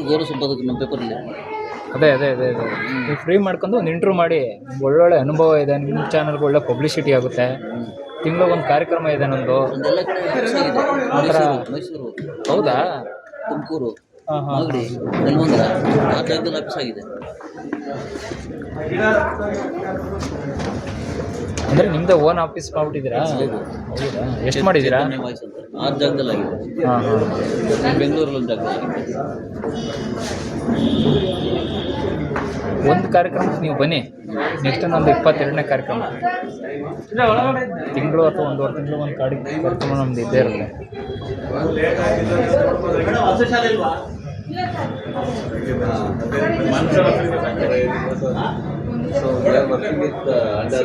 ಗೌರವ ಸಂಪಾದಕ ನಮ್ಮ ಪೇಪರಲ್ಲಿ. ಅದೇ ಅದೇ ಅದೇ ಅದೇ ನೀವು ಫ್ರೀ ಮಾಡ್ಕೊಂಡು ಒಂದು ಇಂಟ್ರ್ಯೂ ಮಾಡಿ, ಒಳ್ಳೊಳ್ಳೆ ಅನುಭವ ಇದೆ, ನಿಮ್ಮ ಚಾನಲ್ಗೆ ಒಳ್ಳೆ ಪಬ್ಲಿಸಿಟಿ ಆಗುತ್ತೆ. ತಿಂಗಳು ಒಂದು ಕಾರ್ಯಕ್ರಮ ಇದೆ ನಮ್ಮದು. ಒಂದೆಲ್ಲ ಕಡೆ ಫಿಕ್ಸ್ ಆಗಿದೆ. ಮೈಸೂರು, ಹೌದಾ? ತುಮಕೂರು, ಹಾಂ ಹಾಂ ಮಾಗಡಿ, ನೆಲಮಂಗಲ, ಆ ಜಾಗದಲ್ಲಿ ಆಫೀಸ್ ಆಗಿದೆ. ಅಂದರೆ ನಿಮ್ಮದೇ ಓನ್ ಆಫೀಸ್ ಮಾಡ್ಬಿಟ್ಟಿದ್ದೀರಾ? ಹೌದಾ? ಎಷ್ಟು ಮಾಡಿದ್ದೀರಾ? ವಾಯ್ಸ್ ಅಂತ ಆ ಜಾಗದಲ್ಲಿ ಆಗಿದೆ. ಹಾಂ ಹಾಂ. ಬೆಂಗಳೂರಲ್ಲಿ ಒಂದು ಜಾಗದಲ್ಲಿ ಆಗಿದೆ. ಒಂದು ಕಾರ್ಯಕ್ರಮಕ್ಕೆ ನೀವು ಬನ್ನಿ, ನೆಕ್ಸ್ಟ್ ಒಂದು 22ನೇ ಕಾರ್ಯಕ್ರಮ ತಿಂಗಳು ಅಥವಾ ಒಂದೂವರೆ ತಿಂಗಳು ಒಂದು ಕಾರ್ಯಕ್ರಮ ನಮ್ದು ಇದ್ದೇ ಇರುತ್ತೆ. So we are working with under